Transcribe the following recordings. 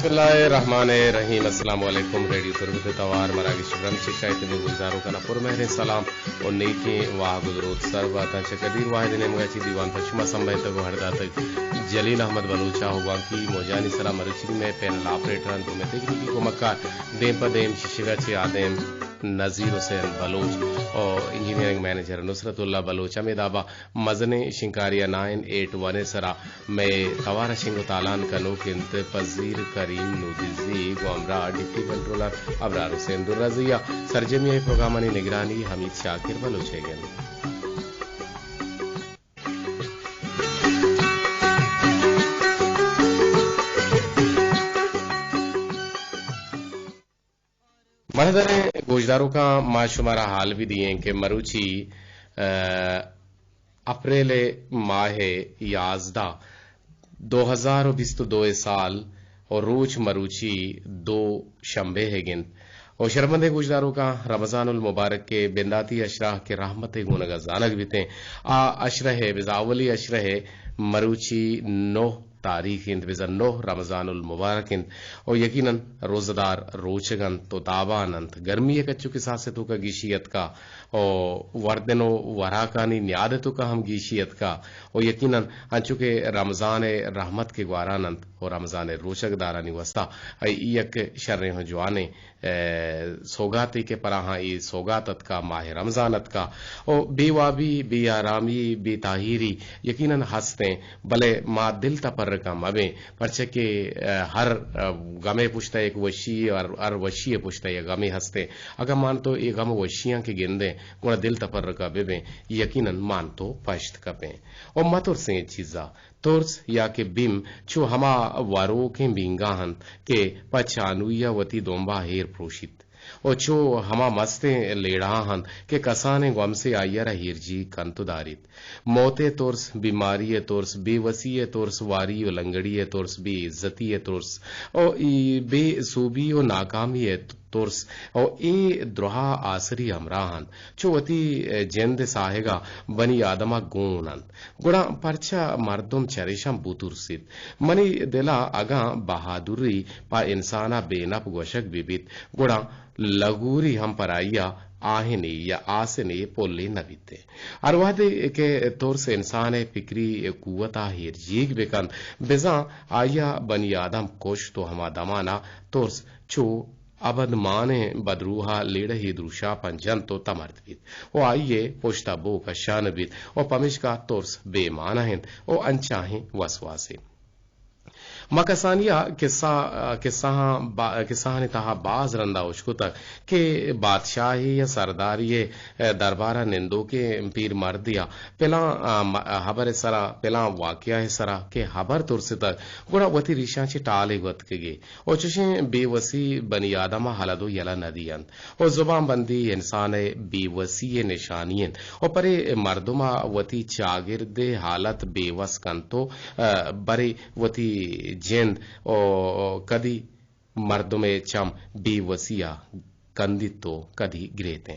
बिस्मिल्लाहिर्रहमानिर्रहीम। अस्सलाम वालेकुम। रेडियो तुर्क तवार मरागी शुभ्रम शिकायत में गुजारों का नपुर मेहर सलाम और नेकी वाह गुजरोत सर्वता कदीर वाहिद ने मगाची दीवान पश्चिमा संबंध को हरदा तक जलील अहमद बलूचा होगा की मोजानी सलाम मरुची में पैनल ऑपरेटर तो में तकनीकी को मक्का देम पदेम शिशिगा चे आदेम नजीर हुसैन बलोच और इंजीनियरिंग मैनेजर नुसरतुल्ला बलोच अमेदाबा मजने शिंकारिया 981 सरा में तवारा शिंगो तालान कनो किंत पजीर करीम नूदिजी गोमरा डिप्टी कंट्रोलर अबरार हुसैन दुर्रजिया सरजमिया प्रोग्रामानी निगरानी हमीद शाकिर बलोचेगन। मरदरे गोजदारों का माशुमारा हाल भी दिए कि मरुची अप्रैल माह याजदा 2022 साल और रोज मरुची 2 शंबे है गिन और शर्मंदे गुजदारों का रमजानुल मुबारक के बिंदाती अशराह के रहमत गुनगा जानक बीते आ अशरह बिजावली अशरह मरुची 9 तारीख इंतविजा 9 रमजानुल मुबारक और यकीनन रोजदार रोचगन तो दाबानंत गर्मी एक अच्छु के साथ से तो का गीशियत का और वर्दनो वराकानी न्यादतों का हम गीशियत का और यकीनन अंचु के रमजान रहमत के ग्वारानंत और रमजान रोचक दारानी वस्ता एक शर्रे हो जवाने सौगाती के पराहा ई सौगातत का माह रमजानत का और बेवाबी बेआरामी बेताहिरी यकीनन हंसते भले माँ दिल तपर का मबे परचे के हर गमे पुछता एक वशी और हर वशी पुछता ये गमे हंसते अगर मान तो ये गम वशियां के गिंदे गुणा दिल तपर का बेबे यकीनन मान तो पश्त कपे और मतुर से चीजा तोर्स या के बिम चो हमा वारो के बिंगाहन के पचानुया वती दोंबा हेर प्रोशित और चो हमा मस्ते लेड़ाहन के कसाने गम से आयरा हिरजी कंतुदारित मौते तोर्स बीमारी तोर्स बेवसी तोर्स वारी लंगड़ी तोर्स बेइज्जती तोर्स और बेसूबी और नाकामी तोर्स और ए द्रोहा आसरी हमराहन चोवती जेंद साहेगा बनी आदमा गुणन गुणा परचा मर्दुम चरिशम बुतुरसित मनी दिला अगा बहादुरी पा इंसाना बेनप गोशक बिबित गुणा लगूरी हम पराइया आहने या आसने पोले नबीते अरवादे के तौर से इंसान फिक्री कुवता हिर जीग बेकन बेजा आया बनी आदम कोश तो हमा दमाना तोर्स चो अबद माने बदरूहा लेड़ ही द्रुशा पंजन तो तमर्द बीत ओ आइये पोश्ता बो का शान बीत और पमिश का तोर्स बेमाना हिंद ओ अनचाहे वसवासे मकसानिया किस्सा ने तहा बाज रंदा उश्को तक के बादशाही या सरदारी दरबारा निंदो के पीर मर दिया पेला हबर सरा पेला वाकया सरा के हबर तुरसे तक गुड़ा वती रिशा चे टाले वत के गे और चुशे बेवसी बनी आदमा हलदो यला नदियन और जुबान बंदी इंसान बेवसी निशानियन और परे मर्दुमा वती चागिरदे हालत बेवस कंतो बरे वती जेंद और कदी मर्दुमे चम बेवसिया कंदितो कदी गिरेते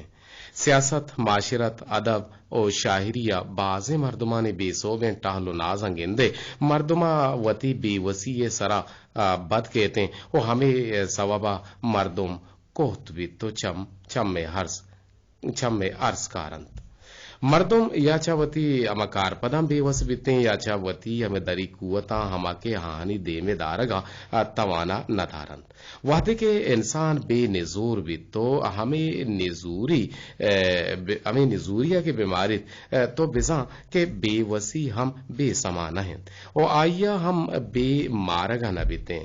सियासत माशिरत अदब और शायरिया बाजे मर्दुमा ने बेसोबे टाहलो नाजंगेंदे मर्दुमा वती बेवसी सरा बद कहते वो हमें सवाबा मर्दुम कोहतबी तो चम में अर्स कारंत मर्दुम याचावती अमकार पदम बेवस बिते याचावती हमें दरी कुवता हमाके हानि दे में दारगा तवाना नदारन वादे के इंसान बेनिजूर भी तो हमें निजूरिया के बीमारी तो बिजा के बेवसी हम बेसमान हैं और आइया हम बेमारगा न बीते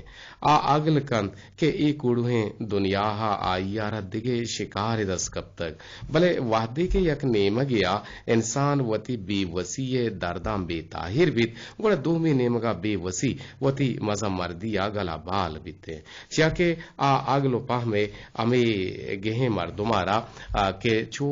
आ अगल कंद के एक उड़ुहे दुनिया आइया रद्दिगे शिकार दस कब तक भले वादे के यक नेम गया इंसान वती बेवसी दर्दाम बेताहिर बीत गुण 2 महीने मगा बेवसी वती मजा मर्दिया गला बाल बीते चाके आ अगलो पाह में अमे गेहे मर्दुमारा के चो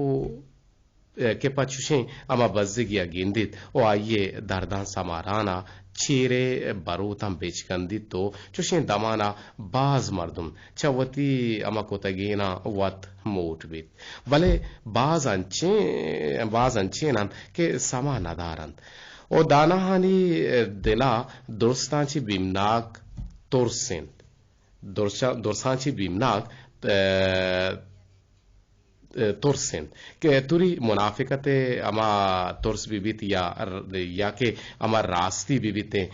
के पचुशे अमा बज्जिगिया गिंदित ओ आइये दर्दा समाराना चीरे बरूतम बेचकंदित तो चुशे दमाना बाज मर्दुम चवती अमा कोतगीना वत मोट बीत भले बाज अंचे नन के समा नदारन ओ दानाहानी दिला दोस्तांची बिमनाक तोरसेन dorsanchi bimnak tursin ke turi munafikate ama turs bibit ya ke ama rasti bibite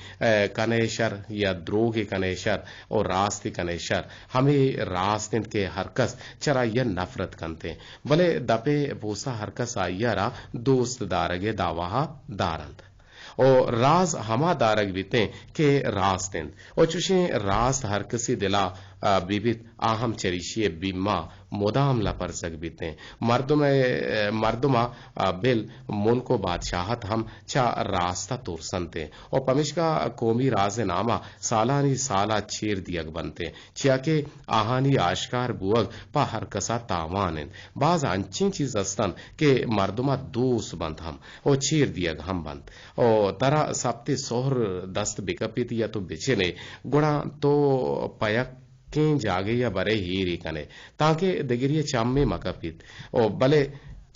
kaneshar ya droge kaneshar और रास्ते कनेशर हमें रास्ते के हरकस चरा यह नफरत कंते भले दपे भूसा हरकस आयरा दोस्त दारगे दावाहा दारंत और राज हमा दारग बीते के रास्तें और चुशे रास्त हरकसी दिला बीबित आहम चरिशिये बीमा मोदाम लपरसक बीते मर्दुमा बिल मुल्को बादशाहत हम चा रास्ता तुरसनते और पमिश्का कौमी राज नामा सालानी साला चीर दियग बनते चिया के आहानी आशकार बुअग पा हरकसा तावान बाज अंची चीज अस्तन के मर्दुमा दूस बंद हम और चीर दियग हम बंद और तरा सप्ते सोहर दस्त बिकपित या तो बिचने गुणा तो पयक के जागे या बरे हीरी कने ताकि दगिरिये चाम्मे मकपित और भले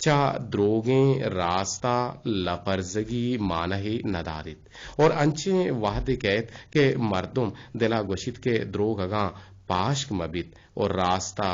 चा द्रोगे रास्ता लपरजगी मानही नदारित और अंचे वाहदे कहत के मर्दुम दिला गुशित के द्रोग अगा पाश्क मबित और रास्ता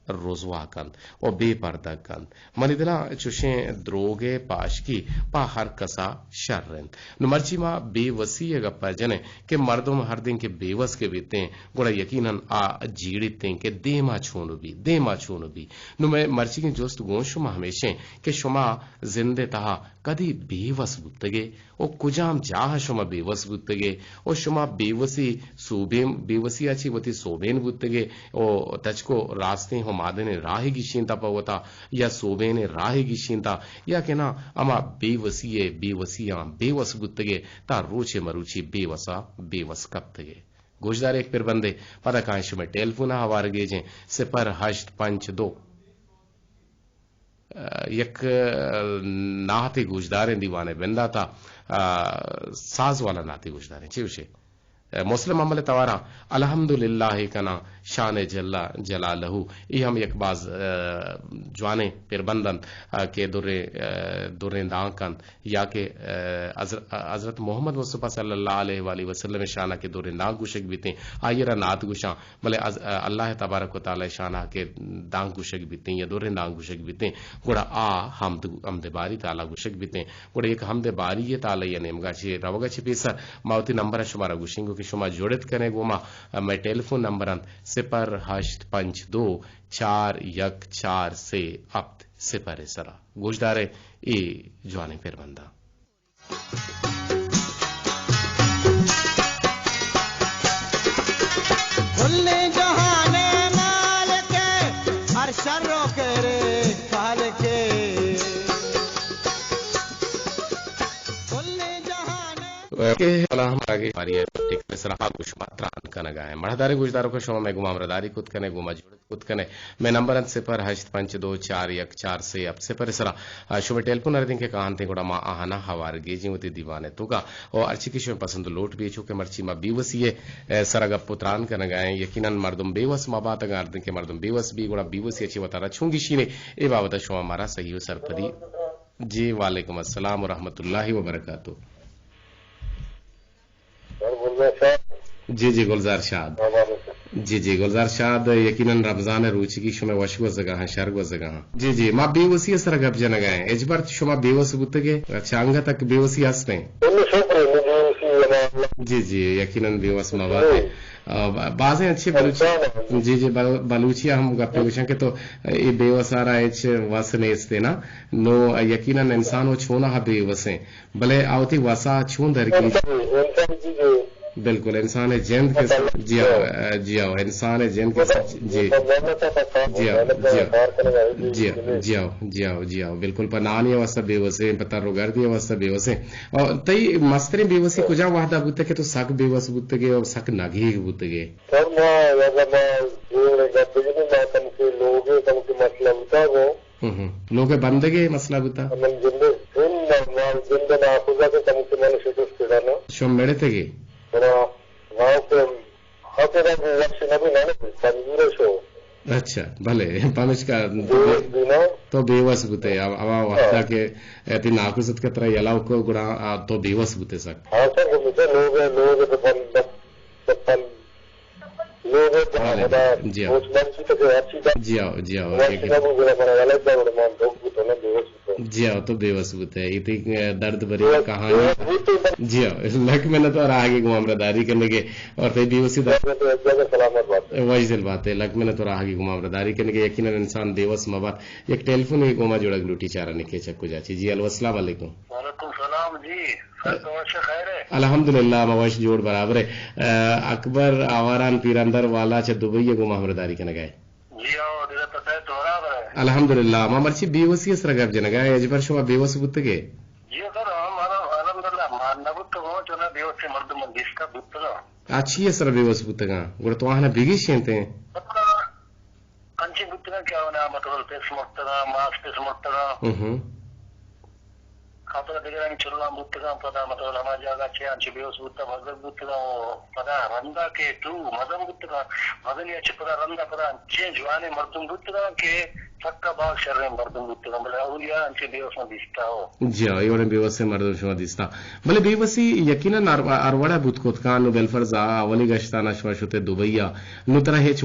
रोजवा कंद और बेपर्दा कंद मनिदला चुशे द्रोगे पाशकी पा हर कसा शर्रन नुमर्ची मा बेवसी गप्पा जने के मर्दों हर दिन के बेवस के बीते गुड़ा यकीनन आ जीड़िते के देमा छोनु भी नु मैं मर्ची के जोस्त गोशुमा हमेशे के शुमा जिंदे तहा कदी बेवस बुतगे ओ कुजाम जाह शुमा बेवस बुतगे ओ शुमा बेवसी सूबेम बेवसी अच्छी वती सोबेन बुतगे ओ तचको रास्ते हो मादने राही गिशींता पवता या सोबेने राही गिशींता या के ना अमा बेवसिया बेवस बुतगे ता रोचे मरुची बेवस कप्तगे गोजदार एक पिर बंदे पदकांश में टेलीफोन हवार गेजे सिपर हश्त पंच दो यक नाते गुजदारे दीवाने बंदा था साज वाला नाते गुजदारे चिवशे मुस्लिम अमल तवारा अल्हम्दुलिल्लाह कना शान जल्ला जलालहू ये हम एक बाज जवाने पिरबंदन के दुरे दांकन या के हजरत मोहम्मद मुस्तफा सल्लल्लाहु अलैहि वसल्लम शाना के दुरे दांग गुशक बीते आयरा नात गुशा भले अल्लाह तबारक व तआला शाना के दांग गुशक बीते या दुरे दांग गुशक बीते गुड़ा आ हमद बारी ताला गुशक बीते गुड़ा एक हमद बारी ये ताला या नेमगा छे रवगा छे पेसा मावती नंबर शुमारा गुशिंगो के शुमा जोड़ित कने गोमा मैं टेलीफोन नंबर सिपर हश्त पंच दो 4 1 4 से अब सिपर सरा गोजदारे ए जवाने फिर बंदा खुले जहाने माल के हर शर्रों के रे काल के खुले जहाने के हम आगे हमारी सराहा कुछ मात्रा कन गाए मढ़दारे गुजदारों को शो में गुमाम रदारी खुद कने गुमा जुड़त खुद कने मैं नंबर सिपर हश्त पंच दो 4 1 4 से अब सिपर सरा शुभ टेलीफोन अर्दिंग के कहानते गुड़ा मा आहाना हवार गेजी उती दीवाने तुगा और अर्ची की शुभ पसंद लोट भी चुके मर्ची मा बीवसीए सरग पुत्रान कन गाए यकीनन मर्दुम बेवस मा बात अर्दिंग के मर्दुम बेवस भी गुड़ा बीवसी अच्छी बता रछूंगी शीने ए बाबत शो हमारा सही सरपदी जी वालेकुम अस्सलाम व रहमतुल्लाहि व बरकातहू जी गुलजार शाद जी गुलजार शाद यकीनन रमजान रुचि की शुमा वशगो जगह शरगो जगह जी मां बेवसी सर गप जन गए एजबर शुमा बेवस बुतगे चांगा तक बेवसी हसने जी यकीनन बेवस मवाते बाजें अच्छे बलूची जी बलूचिया हम गप्पे गुशा के तो ये बेवसारा एच वस नेस्ते ना नो यकीनन इंसान हो छोना हा बेवसे भले आवती वसा छून धर की बिल्कुल इंसान जिंद के साथ जी आओ इंसान जिंद के साथ जी आओ बिल्कुल पनानी अवस्था बेवसे पता रोगर्दी अवस्था बेवसे और तई मस्तरे बेवसी कुजा वाहदा बुते के तो सक बेवस बुते के और सक नगी बुते के लोगे बंदगे मसला बुता शो मेड़े थे अच्छा भले पामिश का तो बेवस बुते अब वादा के ऐती नाकुसत के तरह यलाव को गुड़ा तो बेवस बुते सक जी आओ जी आओ जी आओ तो बेवसूत है इतनी दर्द भरी कहानी जी आओ लक में न तो आगे घुमामदारी करने के और फिर बेवसी वही बात है लक में न तो आगे घुमामदारी करने के यकीन इंसान बेवस मबाद एक टेलीफोन एक गोमा जोड़ा लूटी चारा निके चक्कू जाची जी अस्सलाम वालेकुम अल्हम्दुलिल्लाह मवाश जोड़ बराबर है अकबर आवारान पीरंदर वाला च दुबई घुमामदारी करने गए अल्हम्दुलिल्लाह ममर्ची बेवसी सरगब जनगा यजबर शो बेवस बुत्तगे अच्छी है सर बेवस बुत्तगा गुड़ तो वहां बिगी शेंते अंची बुत्तगा क्या होना मतलब पेस मुत्तगा मास पेस मुत्तगा खातर दिगरानी चुल्ला बुत्तगा पदा मतलब हमारा जगह छे अंची बेवस बुत्ता मजब बुत्तगा पदा रंदा के तू मजम बुत्तगा मदन या छिपदा रंदा पदा छे जवाने मर्दुम बुत्तगा के सक्का बाग शर्रे मर्दुम बुत्तगा मतलब औलिया अंची बेवस में दिसता हो जी हां योने बेवस से मर्दुम शो दिसता मतलब बेवसी यकीनन अरवड़ा बुतकोतकान नो बेलफरजा अवली गश्ताना शोते दुबईया नु तरह हेच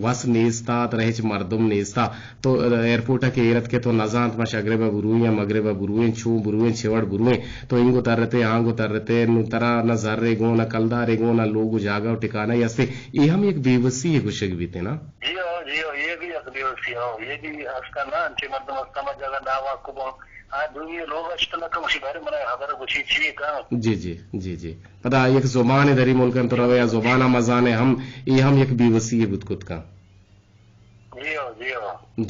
वस नेस्ता तरह हेच मर्दुम नेस्ता तो एयरपोर्ट के एरत के तो नजांत मश अग्रेबा बुरुया मगरेबा बुरुए छू बुरुए छेवड़ बुरुए तो इंगो तरते आंगो तरते नु तरा न जर्रे गो न कलदा रे गो न लोगो जागा ठिकाना यसे ये हम एक बेवसी है गुशग बीते ना जी ये भी एक बेवसी हो ये भी उसका ना अंचे मर्दुम समझ जगह दावा को दुनिया लोग अष्टना का मुशी बारे मना हबर गुछी छी का जी पता एक जुबान दरी मुल्कन तो रवे या जुबाना मजाने हम एक बेवसी है बुतकुत का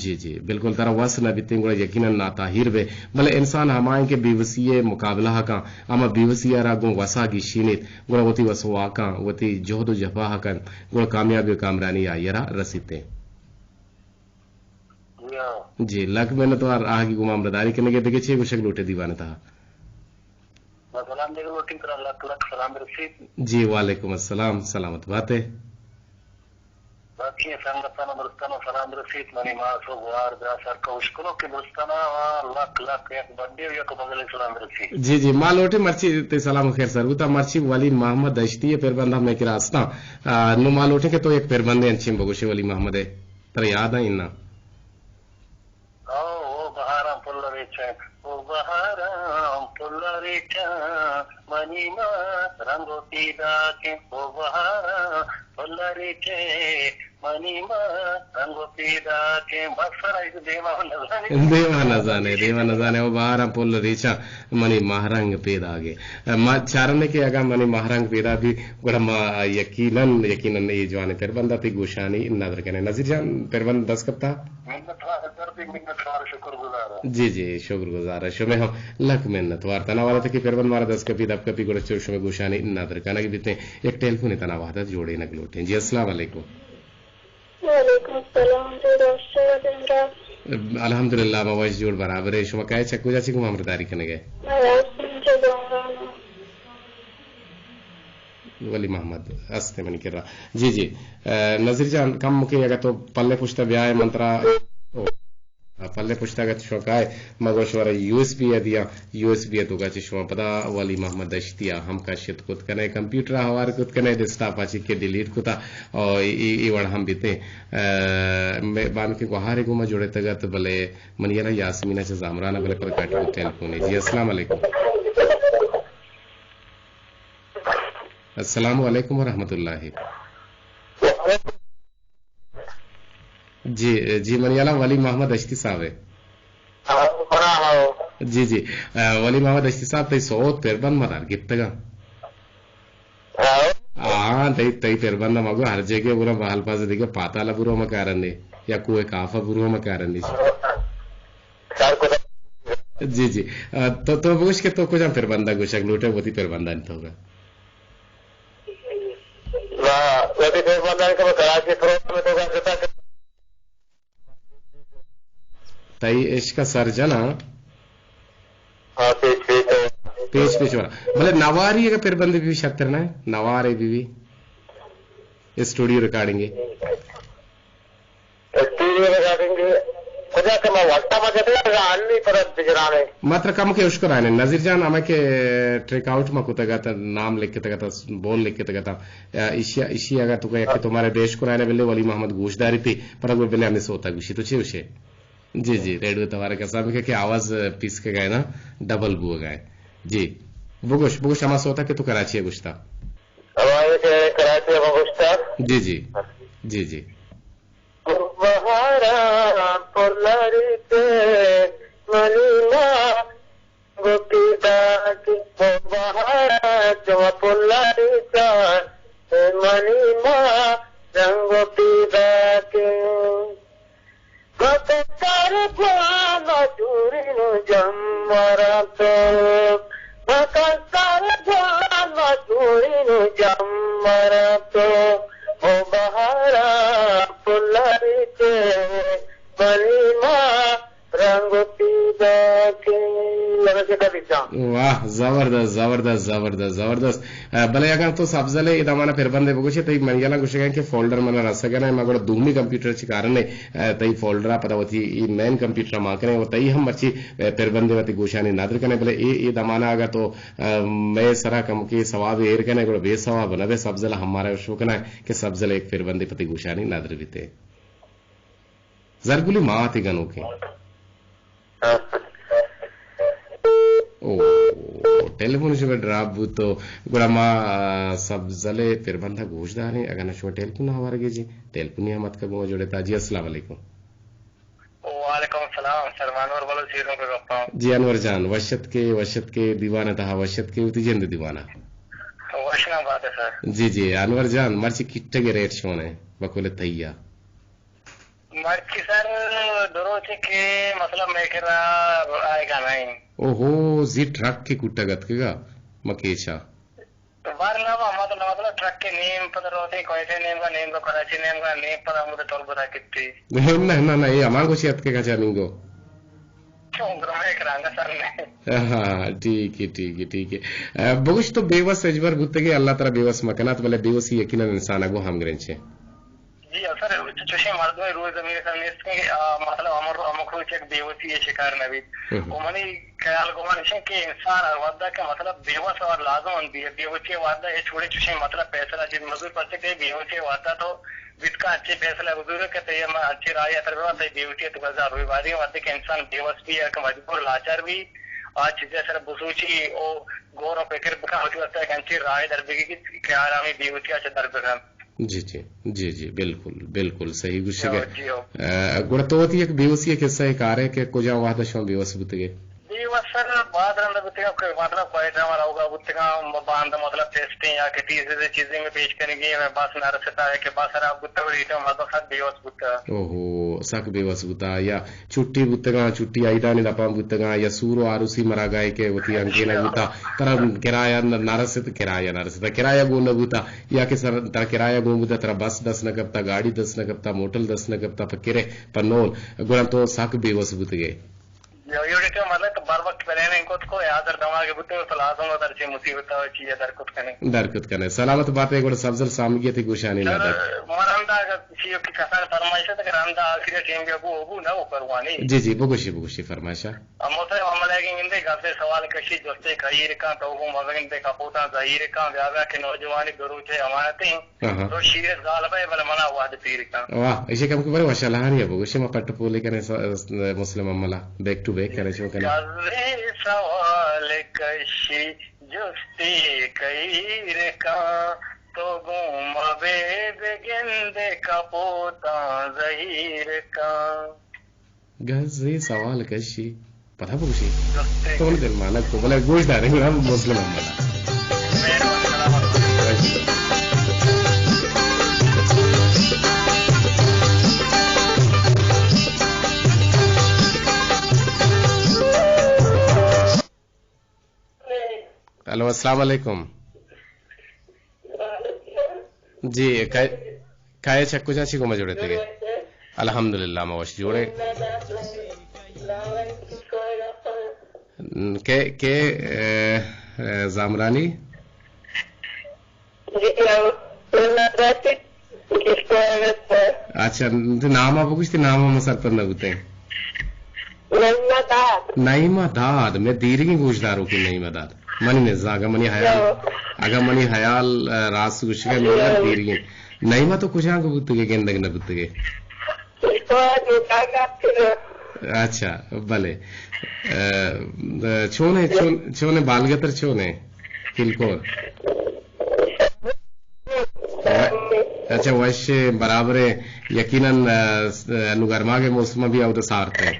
जी बिल्कुल तरह वस न बितिंग यकीनन ना ताहिर बे भले इंसान हमारे के बेवसी मुकाबला का अमा बेवसी रागो वसा की शीनित गुण वती वसवा का वती जोहद जफा का गुण कामयाबी कामरानी आयरा रसीते जी लक मैंने तो आगे गुमामदारी करने के देखे छे गुशक लोटे दीवाना था जी वालेकुम अस्सलाम सलामत बात है जी माँ लोटे मर्ची ते सलाम खैर सर उता मर्ची वाली मोहम्मद अश्ती पेरबंद हम के रास्ता नु माँ लोटे के तो एक पेरबंदे अंशिम बगुशे वाली मोहम्मद है तर याद है इन्ना मनीमा रंगो पीदा के मनीमा रंगो पीदा के देवा न जाने वो बाहर पुल रीचा मनी महरंग पेदा आगे चारने के अगा मनी महरंग पेदा भी यकीनन ये जवाने पेरबंदा थी गुशानी नजर कहने नजीर जान पेरबंद 10 कब था जी शुक्रगुजार है शुमे हम लक मेहनत वार तना वाला था कि पेरबंद मारा 10 कपी दब कपी गुड़ चोर शुमे गुशानी नजर कहना कि बीते एक टेलीफोन तना वादा जोड़े न गलोटे जी अस्सलाम वालेकुम अल्हम्दुलिल्लाह मवाइस जोड़ बराबर है शुमा कहे चक्कू जाची को मामरदारी करने गए वली मोहम्मद अस्ते मनी कर रहा जी नजीर जान कम मुके अगर तो पल्ले पुश्ता ब्याह मंत्रा पल्ले पुश्ता का शौकाय मगोशवर यूएसबी दिया यूएसबी तो का चश्मा पता वाली मोहम्मद अश्तिया हम का शित कुत कने कंप्यूटर हवार कुत कने दिस्ता पाची के डिलीट कुता और ई वड़ हम बीते मैं बान के गुहारे को म जोड़े तगत भले मनियरा यास्मीना से जामराना भले पर काटो टेलीफोन जी अस्सलाम वालेकुम व रहमतुल्लाहि जी मनियाला वली मोहम्मद अश्ती साहब है जी वली मोहम्मद अश्ती साहब तई सोत पेरबंद मदार गिफ्तगा तई पेरबंद मगो हर जगह बुरा बहाल पास दिखे पाताला बुरो मकारंदे या कोई काफा बुरो मकारंदे जी तो बुश के तो कुछ पेरबंदा गुशक लूटे वती पेरबंदा नहीं होगा तई इश्क सर्जना पेच वाला भले नवारी का फिर बंदे भी शक्तर ना नवार है बीवी स्टूडियो रिकॉर्डिंग खुदा के मैं वाटा में कहते हैं अन्नी परत बिजराने मात्र कम के उश्कर आने नजीर जान हमें के ट्रेक आउट में कुछ तक नाम लिख के तक बोल लिख के तक इसी अगर तो कहे कि तुम्हारे देश को रहने वाले वली मोहम्मद गोशदारी थी पर वो बिल्ले हमें सोता गुशी तो छे उसे जी जी रेडियो तुम्हारे का साहब के आवाज पीस के गए ना डबल बुआ गए जी बुगुश बुगुश हमारा सोता कि तू कराची है गुश्ता कराची में गुश्ता जी जी जी जी बहारा पुलरी के मनीना गोपीदा की बहारा जो पुलरी का मनीना रंग पीदा के कर जाना चूरी नु जमरा तो कर जाना चूरी नु जमरा तो ओ बहारा पुलरी के बनीना रंग पीदा के वाह जबरदस्त जबरदस्त जबरदस्त जबरदस्त भले अगर तो सब्जले इदामाना फिर बंदे बगुशे तई मंगला गुशे के फोल्डर मन रसगने मगड़ दूमी कंप्यूटर ची कारण तई फोल्डर पदावती ई मेन कंप्यूटर माकने वो तई हम मर्ची फिर बंदे वती गोशानी नादर कने भले ए दमाना अगर तो मैं सरा कम के सवाब एर कने गड़ बे सवाब नबे सब्जला हमारा शोकना कि सब्जले एक फिर बंदे पति गोशानी नादर बीते जरगुली माती गनो के टेलीफोन से ड्राप तो गुड़ामा सब जले फिर बंदा घोषदार है अगर नशो टेलीफोन हमारे के जी टेलीफोन मत कबो जोड़े ताजी अस्सलाम वालेकुम वालेकुम सलाम सलमान और बोलो जीरो पे गप्पा जी अनवर जान वशत के दीवाना था वशत के उती जिंद दीवाना वशना बात है सर जी जी अनवर जान मर्ची किट्टे के रेट शोन है बकोले तैया मर्ची सर दरोचे के मतलब मैं कह रहा आएगा नहीं ओहो जी ट्रक के कुट्टागत केगा मकेशा वारना मतलब ट्रक के नेम पता होते कोई से नेम का कराची नेम का नेम पता मुझे टोल बता कितनी ना ये हमारे को शेत के का जानिंगो क्यों ग्रामे करांगा सर ने हाँ ठीक है बगुश तो बेवस अजबर बुत्ते के अल्लाह ताला बेवस मकनात वाले बेवसी यकीनन इंसान अगो हम ग्रेंचे जी सर चुशे मर्दों रोज जमीन सर ने इसके मतलब हमको एक बेवसी है शिकार नबी वो मनी ख्याल को मनुष्य के इंसान और वादा का मतलब बेवस और लाजम होती है बेवसी वादा ये छोड़े चुशे मतलब पैसा जिन मजदूर पड़ते के बेवसी वादा तो वित्त अच्छे फैसला बुजुर्ग के तय में अच्छे राय तरफ बेवसी तो बाजार हुई वादी वादे के इंसान बेवस भी है मजबूर लाचार भी आज चीजें सर बुसूची ओ गौर और पेकर बका होती है अच्छी राय दरबेगी की ख्याल हमें बेवसी अच्छे दरबेगा जी बिल्कुल सही गुस्से के गुड़तोती एक बेवसी एक हिस्सा एक आ रहे कि कुजा वादा शो बेवस बुतगे बेवस सर बाद रंद बुतगा मतलब कोई ड्रामा होगा बुतगा बांध मतलब टेस्टिंग या किसी से चीजें में पेश करेंगे मैं बात ना रखता है कि बात सर आप बुतगा रीटो मतलब सर बेवस बुतगा ओहो सक बेवस बुता या छुट्टी बुतगा छुट्टी आईदा ने दपा बुतगा या सूरो आरुसी मरा गए के होती अंके न बुता तरह किराया नारसित किराया गो न बुता या कि सर ता किराया गो बुता तरह बस 10 न कपता गाड़ी 10 न कपता मोटल 10 न कपता पकिरे पन्नोल गुण तो सक बेवस बुतगे यो मतलब तो बार वक्त पहले इनको को याद दवा के बुते तो लाजम दर से मुसीबत हो चीज दरकुत कने सलामत बात है गुण सब्जल सामगी थी गुशानी ना दर मरंदा किसी की कसार फरमाइश है कि रंदा आखिर टीम के वो ना वो करवानी जी बुगुशी फरमाइशा अमोते हमले के इंदे गाते सवाल कशी दोस्ते खैर का तो वो मगन दे कपोता जाहिर का व्यावा के नौजवानी गुरु थे अमानते तो शीर गाल पे बल मना हुआ दे पीर का वाह इसे कम के बरे वशलाहानी है बुगुशी में पट्ट पोले कने मुस्लिम अमला बैक टू बैक करे शो कने सवाल कशी जुस्ती खैर का तो गुमबे बेगिंदे कपोता जाहिर का गज़े सवाल कशी पता बुगुशी तो ने दिल मानक को बोले गोश्त डाले ना मुस्लिम अमला हेलो अस्सलाम वालेकुम जी काय चक्कू चाची को मजोड़े थे अल्हम्दुलिल्लाह मवश जोड़े के जामरानी अच्छा नाम आप कुछ नाम हम सर पर नगुते Naima Dad, मैं दीरगी गुजदारों की Naima Dad. Mani ne zaga mani hayal. Aga mani hayal रास कुछ के मेरा दीरगी. Naima तो कुछ आंख बुत्ते के गेंद लगना बुत्ते के. अच्छा भले. छोने बालगतर छोने किलकोर. अच्छा वैसे बराबर है यकीनन अनुगर्मा के मौसम भी आउट सारते हैं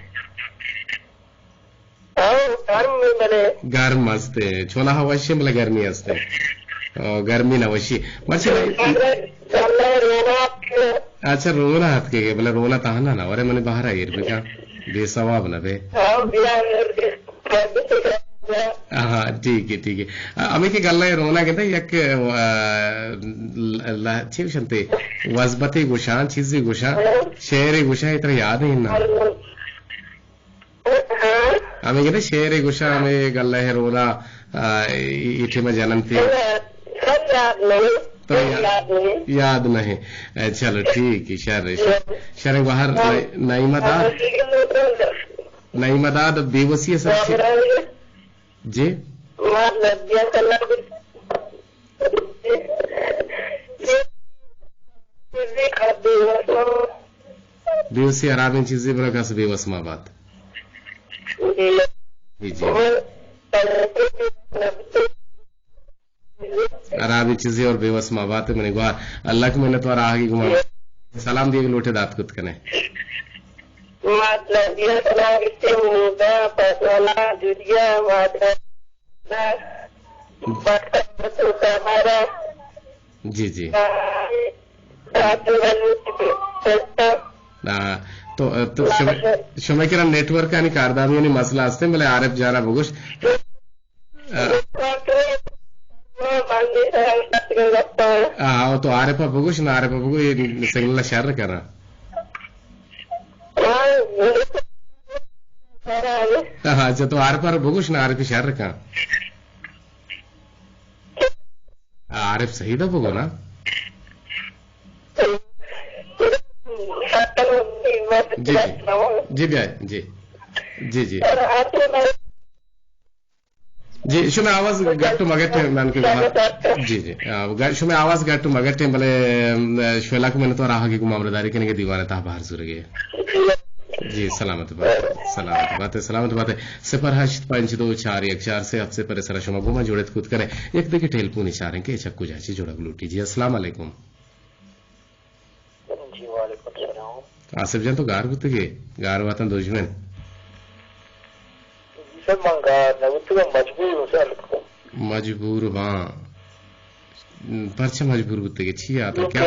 गर्म असते छोना हवाशी मला गर्मी असते गर्मी नवशी मर्ची अच्छा रोना हाथ के बोले रोना ताहना ना अरे मैंने बाहर आई रे क्या बेसवाब ना बे हाँ ठीक है अमी की गल्ला रोना कहते एक चीज शंते वजबती गुशान चीज़ी गुशा शेरे गुशा इतना याद नहीं ना अमी कहते शेरे गुशा हमें गल्ला है रोना इठे में जन्म थी तो याद नहीं चलो ठीक है शर बाहर नईमदाद बेवसी सब जी बेवसी आराम चीजें बड़ा कैसे बेवस माँ बात जी आराम चीजें और बेवस माँ बात है मैंने गुहार अल्लाह की मैंने तो आगे घुमा सलाम दिए लोटे दात कुत कने जी जी तो शुमे किरण नेटवर्क आणि कारदामी आणि मसला असते मला आरएफ जारा बघूश हाँ तो आरएफ बघूश ना आरएफ बघू सिग्नल शेअर करा हाँ अच्छा तो आरएफ बघूश ना आरएफ शेअर रखा आरएफ सही था बघू ना जी जी भैया जी जी जी जी शुमे आवाज गट्टू मगट्टे मैंने के जी जी शुमे आवाज गट्टू मगट्टे भले श्वेलाक मैंने तो राह की गुमामदारी के ने दीवाने ता बाहर सुर गए जी सलामत बात है सिफर हश्त 52414 से आपसे पर सरा शुमा गुमा जोड़े खुद करे एक देखे टेलफोन इशारे के चक्कू जाची जोड़ा लूटी जी अस्सलाम वालेकुम जी वालेकुम सलाम आसिफ जान तो गार गुत के गार वातन दुश्मन सर मंगा नवतु मजबूर हो सर मजबूर वहां परछे मजबूर गुत के छी आता क्या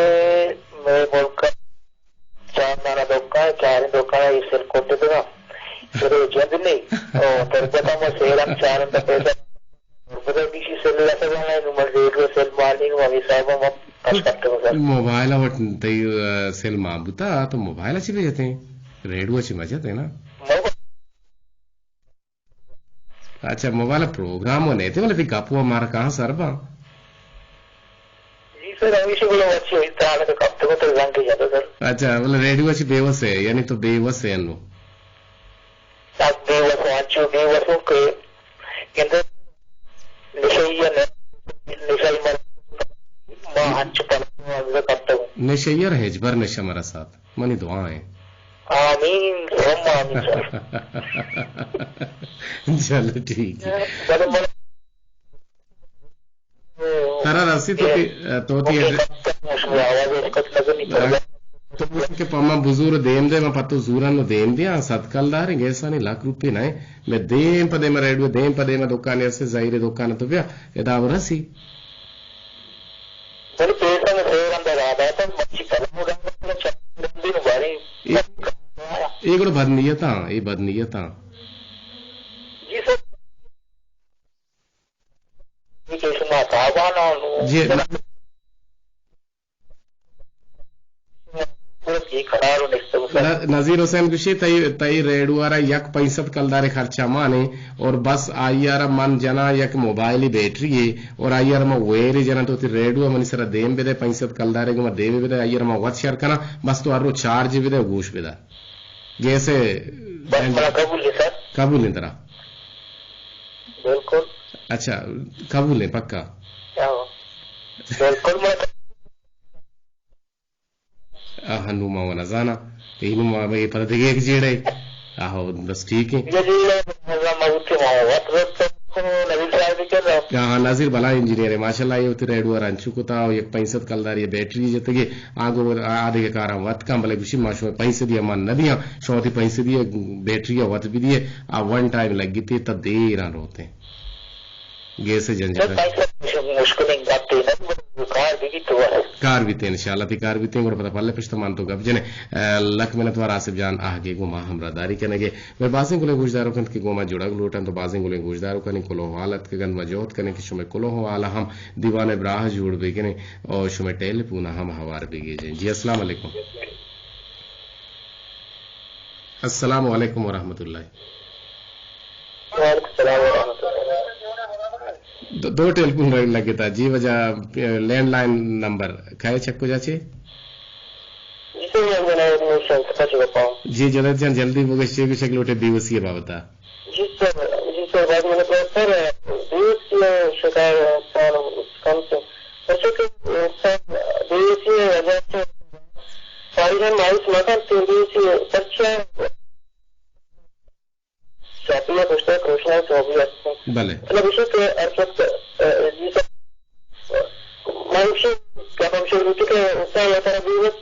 मैं बोलकर चार नारा दोका है इस कोटे देगा फिर जद नहीं और तरबता में सेरम चार अंत पैसा बदल किसी से ले सकते हैं नंबर रेडियो सेल मार्निंग वाली साहब हम कस करते हैं सर मोबाइल वट तई सेल माबुता तो मोबाइल अच्छी भेजते हैं रेडियो अच्छी मजाते हैं ना अच्छा मोबाइल प्रोग्राम होने थे बोले गप्पू हमारा कहाँ सरबा जी सर हमेशा बोला अच्छी हुई था तो कब तक तो रंग के जाता सर अच्छा बोले रेडियो अच्छी बेवस है यानी तो बेवस है नो सब बेवसों के केंद्र निशैयर हेजबर निशा हमारा साथ मनी दुआएं आमीन चलो ठीक है तारा रसी तो के पम्मा बुजुर्ग देम दे मैं पत्तो जूरा नो देम दिया सत्कलदार ऐसा नहीं लाख रुपये ना मैं देम पदे में रेडियो देम पदे में दुकान ऐसे जाहिर दुकान तो भैया यदा रसी एक बदनीयता ये बदनीयता जी नजीर हुसैन कुशी तई रेडुआरा यक पैंसठ कलदारे खर्चा माने और बस आइयारा मन जना यक मोबाइल ही बैटरी है और आइयारा में वेरी जना तो रेडुआ मनी सरा देम बेदे पैंसठ कलदारे गुमा देवे बेदे आइयारा में वत शेयर करना बस तो आरो चार्ज बेदे गोश बेदा जैसे बड़ा कबूल है सर, काबुल है तरह। बिल्कुल। अच्छा काबुल है पक्का। बिल्कुल हनुमा व नजाना इनुमा भाई पर देखे एक जेड़े आहो बस ठीक है। हाँ नाजिर बला इंजीनियर है माशाल्लाह ये उतरे एडुअर अंचुकुता एक पैंसत कलदार ये बैटरी जतगे आगो आधे के कार वत कम भले खुशी माशो पैसे दिया मन नदियां शौती पैसे दिए बैटरी वत भी दिए आ वन टाइम लगी थी तब देर आन होते गैस झंझट कार भी थे इंशाल्लाह थी कार भी थे और पता पल्ले पिस्तमान तो गप जने लख मिनट वार आसिफ जान आगे गुमा हमरादारी कनेगे मैं बाजिंग गुले गुजदारो कन की गोमा जुड़ा लोटन तो बाजिंग गुले गुजदारो कने कोलो हालत के गन मजोत कने कि शुमे कोलो वाला हम दीवाने ब्राह जुड़ बेगने और शुमे टेलीफोन हम हवार बेगे जी अस्सलाम वालेकुम। अस्सलाम वालेकुम व रहमतुल्लाह। दो टेलीफोन लगे था जी वजह लैंडलाइन नंबर खाए चक्को जाचे जी जल्दी वो शेख लोटे बीवसी बाबता जी सर बाद मैंने सर बीवसी शिकायत कम से बीवसी सारी माइस मगर बीवसी अच्छा शापिया कुछ कृष्णा सोबियत भले मतलब इसे के अर्थ जी सर मनुष्य क्या हम शुरू के इंसान या तरह बीवस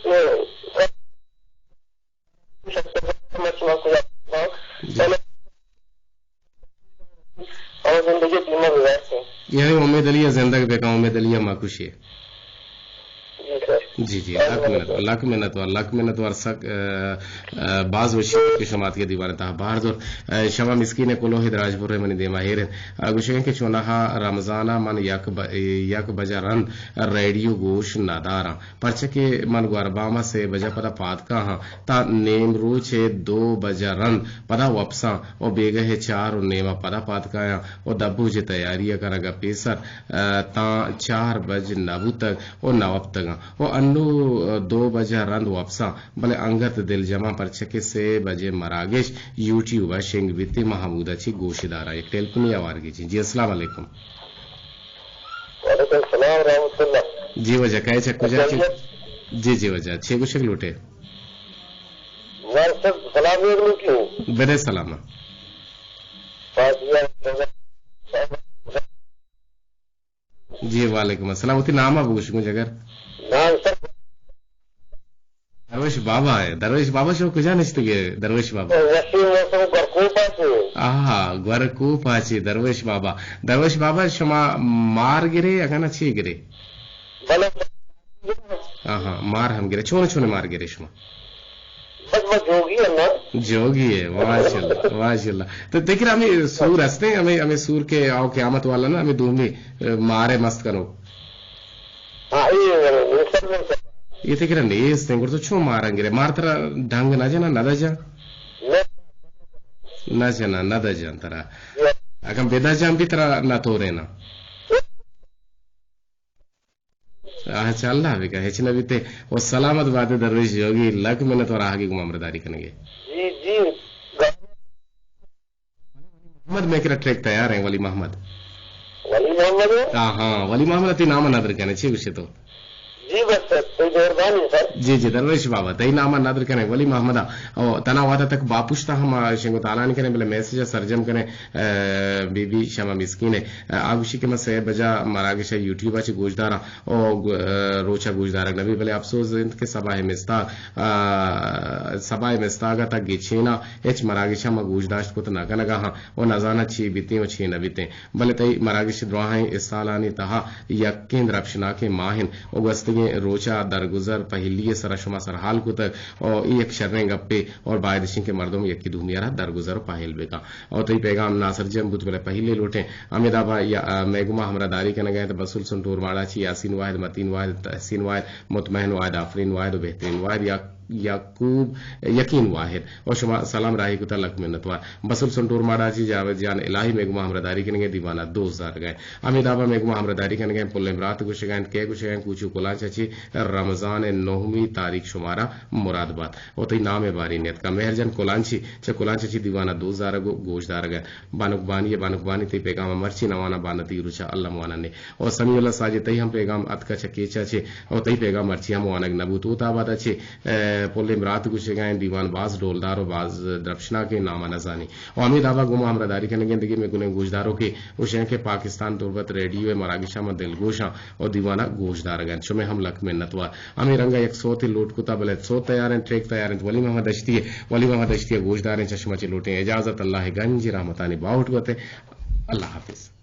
और जिंदगी बीमा गुजार थे यही उम्मीद अलिया जिंदगी बेका उम्मीद अलिया माकुशी जी जी लाख मिन्नत और सक बाज वशी के शमात के दीवाने ता बाहर दो शवा मिस्कीन कोलो हिदराजपुर रे मनी देमा हेरे गुशे के चोनाहा रमजाना मन यक बजरन रेडियो गोश नादारा परचे के मन गरबामा से बजा पदा पात का हां ता नेम रोचे 2 बजरन पदा वपसा और बेगे है 4 और नेमा पदा पात का और दब्बू जे तैयारियां करगा पेसर ता 4 बज नबू तक और नवब तक और अन्नू 2 बजे रंद वापसा भले अंगत दिल जमा पर छके से बजे मरागेश यूट्यूब शेंग वित्ती महमूदा छी गोशीदारा एक टेलीफोन आवार की जी अस्सलाम वालेकुम। वालेकुम सलाम रहमतुल्लाह जी वजह कहे चक्को जा जी वजह छे कुछ लूटे यार सब सलाम क्यों बड़े सलामा जी वालेकुम अस्सलाम उती नाम अब कुछ मुझे अगर नाम सर दरवेश बाबा है दरवेश बाबा शो कुछ निश्चित दरवेश बाबा ग्वरकू पाची दरवेश बाबा शुमा मार गिरे अगर अच्छी गिरे हाँ मार हम गिरे छोने मार गिरे शुमा जोगी है माशाल्लाह तो देखिए हमें सूर हंसते हमें सूर के आओ क्यामत वाला ना हमें दूंगी मारे मस्त करो ये देखिए ನೇಸ್ ತೆಂಗುರ್ತು ಚೋ ಮಾರಂಗಿರೆ ಮಾರ್ತರ ಢಂಗ ನಜನ ನದಜ ನಜನ ನದಜ ಅಂತರ ಅಕಂ ಬೆದಜ ಅಂಬಿತರ ನ ತೋರೇನ अच्छा अल्लाह भी का हेचना बीते और सलामत बातें दरवेश योगी लक मिन्नत और आगे गुमामरदारी करेंगे जी मोहम्मद में किरा ट्रैक तैयार है वली मोहम्मद हाँ वली मोहम्मद अति नाम नादर कहने छे विषय तो जी बस कोई मेहरबानी सर जी दरवेश बाबा तई नामा नादर कने वली मोहम्मदा और तना वाता तक बापुश्ता हम शेंगो तालान कने बले मैसेज सरजम कने बीबी शमा मिस्कीने आगुशी के मसे बजा मरागे शे यूट्यूब आचे गोजदारा और रोचा गोजदारा नबी बले अफसोस इंत के सबाह मिस्तागा तक गिछेना एच मरागे शमा गोजदाश्त को तो नगा हां और नजाना छी बीते और छी न बीते बले तई मरागे शे द्वाहाई इस सालानी तहा यकीन रक्षना के माहिन और वस्ती रोचा दरगुजर पहली सरशमा सरहाल को तक और एक शर्रे गप्पे और बायदशी के मर्दों में यकी धूमियारा दरगुजर पाहिल बेका और तई पैगाम नासर जम बुत बले पहले लोटे अमिदाबा या मैगुमा हमरा दारी कने गए तो बसुल सुनटूर माड़ा छी यासीन वाहिद मतीन वाहिद तहसीन वाहिद मुतमहन वाहिद आफरीन वाहिद बेहतरीन वाहिद या याकूब यकीन वाहिद और शुमा सलाम राही को तलक मिन्नतवार बसुल संटूर माडाजी जावेद जान इलाही मेगमा हमरदारी कनेगे दीवाना 2000 गए अमिताबा मेगमा हमरदारी कनेगे पुल इमरात गुशगैन के गुशगैन कुचू कुला चची रमजान 9वीं तारीख शुमारा मुरादाबाद ओतई नाम बारी नेत का मेहरजन कोलांची च कोलांची दीवाना 2000 गोशदार गए बानुकबानी ते पैगाम मर्ची नवाना बानती रुचा अल्लाह मुआना ने और समीउल्लाह साजे तई हम पैगाम अतका चकेचा छे और तई पैगाम मर्ची हम मुआना नबूत आबाद छे पुल इमरात गुशगैन दीवान बाज डोलदार और बाज द्रपशना के नामा नजानी और अमिताबा गुमा हमरदारी करने जिंदगी में गुने गोशदारों के उशें के पाकिस्तान तुरबत रेडियो मरागिशा में दिलगोशा और दीवाना गोशदार गन शुमे हम लक में नतवा अमी रंगा एक सोती लूट कुता बले सो तैयार हैं ट्रेक तैयार हैं वली मोहम्मद अश्ती गोशदार हैं चश्मा चे लूटे इजाजत अल्लाह गंज रहमतानी बाउट गोते अल्लाह हाफिज।